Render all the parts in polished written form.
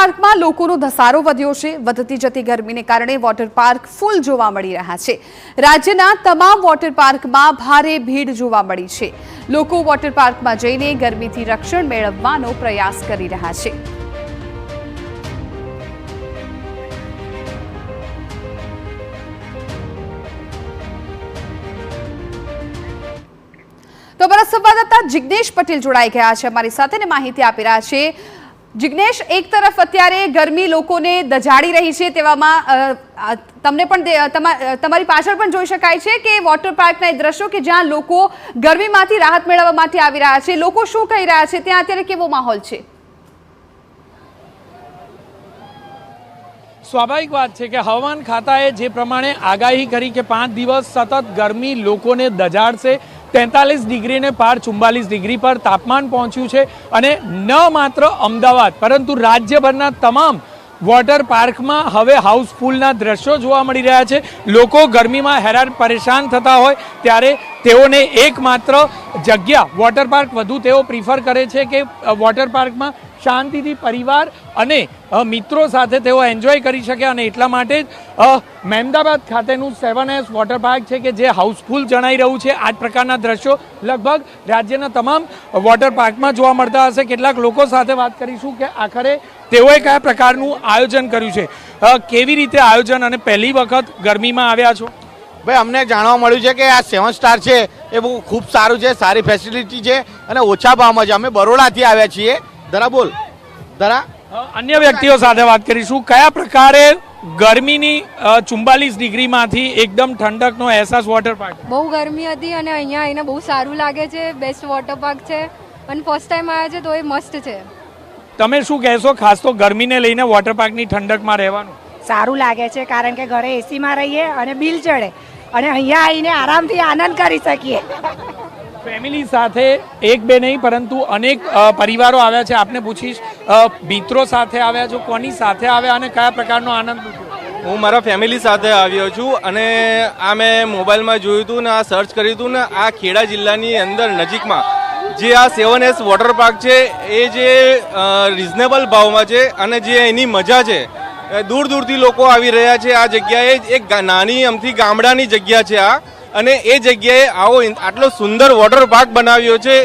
પાર્કમાં લોકોનો ધસારો વધ્યો છે। વધતી જતી ગરમીને કારણે વોટર પાર્ક ફૂલ જોવા મળી રહ્યા છે। રાજ્યના તમામ વોટર પાર્કમાં ભારે ભીડ જોવા મળી છે। લોકો વોટર પાર્કમાં જઈને ગરમીથી રક્ષણ મેળવવાનો પ્રયાસ કરી રહ્યા છે। તો અમારા સંવાદદાતા જિગ્નેશ પટેલ જોડાઈ ગયા છે અમારી સાથે ને માહિતી આપી રહ્યા છે। જિગ્નેશ, એક તરફ અત્યારે ગરમી લોકોને દજાડી રહી છે, તેવામાં તમને પણ તમારી પાછળ પણ જોઈ શકાય છે કે વોટર પાર્કના એ દ્રશ્યો કે જ્યાં લોકો ગરમીમાંથી રાહત મેળવવા માટે આવી રહ્યા છે। લોકો શું કહી રહ્યા છે, ત્યાં અત્યારે કેવો માહોલ છે? સ્વાભાવિક વાત છે કે હવામાન ખાતાએ જે પ્રમાણે આગાહી કરી કે 5 દિવસ સતત ગરમી લોકોને દજાડશે। 43 ડિગ્રીને પાર 44 ડિગ્રી પર તાપમાન પહોંચ્યું છે અને ન માત્ર અમદાવાદ પરંતુ રાજ્યભરના તમામ વોટર પાર્કમાં હવે હાઉસફુલના દ્રશ્યો જોવા મળી રહ્યા છે। લોકો ગરમીમાં હેરાન પરેશાન થતા હોય ત્યારે તેઓને એકમાત્ર જગ્યા વોટર પાર્ક વધુ તેઓ પ્રિફર કરે છે કે વોટર પાર્કમાં શાંતિથી પરિવાર અને મિત્રો સાથે તેઓ એન્જોય કરી શકે અને એટલા માટે જ મહેમદાબાદ ખાતેનું 7S વોટર પાર્ક છે કે જે હાઉસફુલ જણાઈ રહ્યું છે। આ જ પ્રકારના દ્રશ્યો લગભગ રાજ્યના તમામ વોટર પાર્કમાં જોવા મળતા હશે। કેટલાક લોકો સાથે વાત કરીશું કે આખરે તેઓએ કયા પ્રકારનું આયોજન કર્યું છે, કેવી રીતે આયોજન અને પહેલી વખત ગરમીમાં આવ્યા છો? ભાઈ, અમને જાણવા મળ્યું છે કે આ 7 સ્ટાર છે એ બહુ ખૂબ સારું છે, સારી ફેસિલિટી છે અને ઓછા ભાવમાં છે। અમે બરોડાથી આવ્યા છીએ। ધરા બોલ ધરા। અન્ય વ્યક્તિઓ સાથે વાત કરીશું, કયા પ્રકારે ગરમીની 44 ડિગ્રીમાંથી એકદમ ઠંડકનો અહેસાસ વોટર પાર્ક? બહુ ગરમી હતી અને અહીંયા આવીને બહુ સારું લાગે છે। બેસ્ટ વોટર પાર્ક છે અને ફર્સ્ટ ટાઈમ આવ્યા છે તો એ મસ્ત છે। તમે શું કહેશો, ખાસ તો ગરમીને લઈને વોટર પાર્કની ઠંડકમાં રહેવાનું સારું લાગે છે? કારણ કે ઘરે એસીમાં રહીએ અને બિલ ચડે અને અહીંયા આવીને આરામથી આનંદ કરી શકીએ। ફેમિલી સાથે એક બે નહીં પરંતુ અનેક પરિવારો આવ્યા છે। આપને પૂછીશ, મિત્રો સાથે આવ્યા છો, કોની સાથે આવ્યા અને કયા પ્રકારનો આનંદ લૂટ્યો? હું મારા ફેમિલી સાથે આવ્યો છું અને આ મેં મોબાઈલમાં જોયું હતું ને આ સર્ચ કર્યું હતું ને આ ખેડા જિલ્લાની અંદર નજીકમાં જે આ 7S વોટર પાર્ક છે એ જે રિઝનેબલ ભાવમાં છે અને જે એની મજા છે, દૂર દૂરથી લોકો આવી રહ્યા છે આ જગ્યાએ। એક નાની અમથી ગામડાની જગ્યા છે આ અને એ જગ્યાએ આવો આટલો સુંદર વોટર પાર્ક બનાવ્યો છે।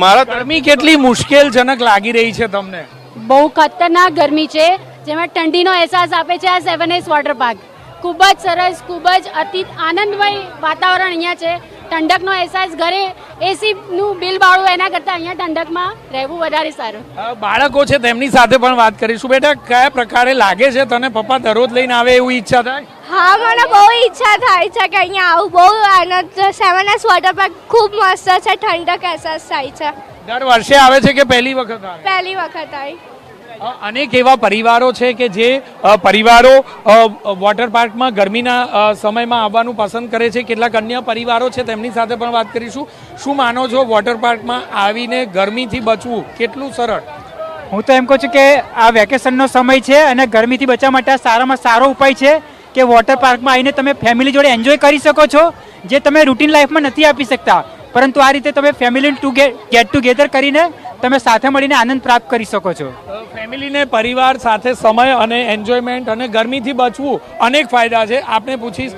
મારા ગરમી કેટલી મુશ્કેલજનક લાગી રહી છે તમને? બહુ ખતરનાક ગરમી છે, જેમાં ઠંડીનો અહેસાસ આપે છે આ 7S વોટર પાર્ક। ખૂબ જ સરસ, ખૂબ જ અતિ આનંદમય વાતાવરણ અહીંયા છે। ઠંડકનો અહેસાસ, ઘરે એસીનું બિલ ભાડું એના કરતાં અહીંયા ઠંડકમાં રહેવું વધારે સારું। બાળકો છે તેમની સાથે પણ વાત કરીશું। બેટા, કયા પ્રકારે લાગે છે તને? પપ્પા દરરોજ લઈને આવે એવું ઈચ્છા થાય? હા, મને બહુ ઈચ્છા થાય છે કે અહીંયા આવું। બહુ આનંદ છે। 7S વોટર પાર્ક ખૂબ મસ્ત છે, ઠંડક અહેસાસ થાય છે। દર વર્ષે આવે છે કે પહેલી વખત આવે? પહેલી વખત આવી। અનેક એવા પરિવારો છે કે જે પરિવારો વોટર પાર્કમાં ગરમીના સમયમાં આવવાનું પસંદ કરે છે। કેટલાક અન્ય પરિવારો છે તેમની સાથે પણ વાત કરીશું। શું માનો છો, વોટર પાર્કમાં આવીને ગરમીથી બચવું કેટલું સરળ? હું તો એમ કહું છું કે આ વેકેશનનો સમય છે અને ગરમીથી બચવા માટે સારામાં સારો ઉપાય છે કે વોટર પાર્કમાં આવીને તમે ફેમિલી જોડે એન્જોય કરી શકો છો, જે તમે રૂટીન લાઈફમાં નથી આપી શકતા। પરંતુ આ રીતે તમે ફેમિલી ગેટ ટુગેધર કરીને તમે સાથે મળીને આનંદ પ્રાપ્ત કરી શકો છો। ફેમિલીને પરિવાર સાથે સમય અને એન્જોયમેન્ટ અને ગરમીથી બચવું અનેક ફાયદા છે। આપણે પૂછીશ,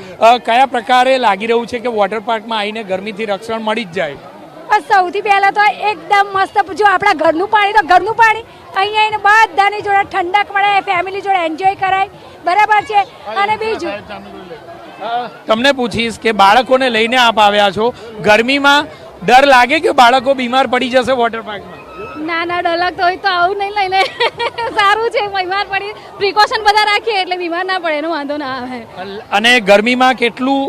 કયા પ્રકારે લાગી રહ્યું છે કે વોટર પાર્કમાં આવીને ગરમીથી રક્ષણ મળી જ જાય? સૌથી પહેલાં તો એકદમ મસ્ત, જો આપણા ઘરનું પાણી તો ઘરનું પાણી, અહીંયા આવીને બધાની જોડે ઠંડક મળે, ફેમિલી જોડે એન્જોય કરાય, બરાબર છે। અને બીજું તમને પૂછીશ કે બાળકોને લઈને આપ આવ્યા છો, ગરમીમાં ડર લાગે કે બાળકો બીમાર પડી જશે વોટર પાર્કમાં? ના ના, ડર લાગતો હોય તો આવું નહીં લઈને સારું છે। બીમાર પડી પ્રિકોશન બધા રાખીએ એટલે બીમાર ના પડે, એનો વાંધો ના આવે। અને ગરમીમાં કેટલું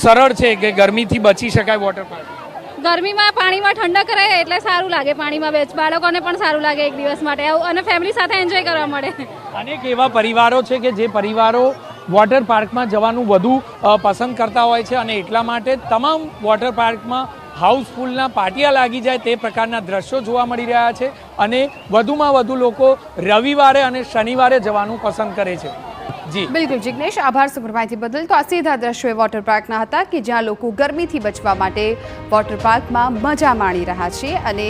સરળ છે કે ગરમીથી બચી શકાય વોટર પાર્ક? ગરમીમાં પાણીમાં ઠંડક રહે એટલે સારું લાગે, પાણીમાં બાળકોને પણ સારું લાગે એક દિવસ માટે અને ફેમિલી સાથે એન્જોય કરવા મળે। અનેક એવા પરિવારો છે કે જે પરિવારો વોટર પાર્કમાં જવાનું વધુ પસંદ કરતા હોય છે અને એટલા માટે તમામ વોટર પાર્કમાં હાઉસફુલના પાટિયા લાગી જાય તે પ્રકારના દ્રશ્યો જોવા મળી રહ્યા છે અને વધુમાં વધુ લોકો રવિવારે અને શનિવારે જવાનું પસંદ કરે છે। જી બિલકુલ જિગ્નેશ, આભાર સમગ્ર માહિતી બદલ। તો આ સીધા દ્રશ્યો વોટર પાર્કના હતા કે જ્યાં લોકો ગરમીથી બચવા માટે વોટર પાર્કમાં મજા માણી રહ્યા છે અને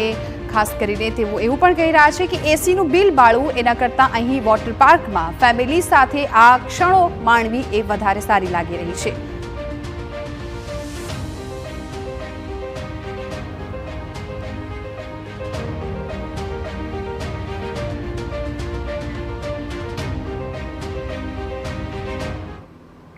ખાસ કરીને તેઓ એવું પણ કહી રહ્યા છે કે એસીનું બિલ બાળવું એના કરતાં અહીં વોટર પાર્કમાં ફેમિલી સાથે આ ક્ષણો માણવી એ વધારે સારી લાગી રહી છે.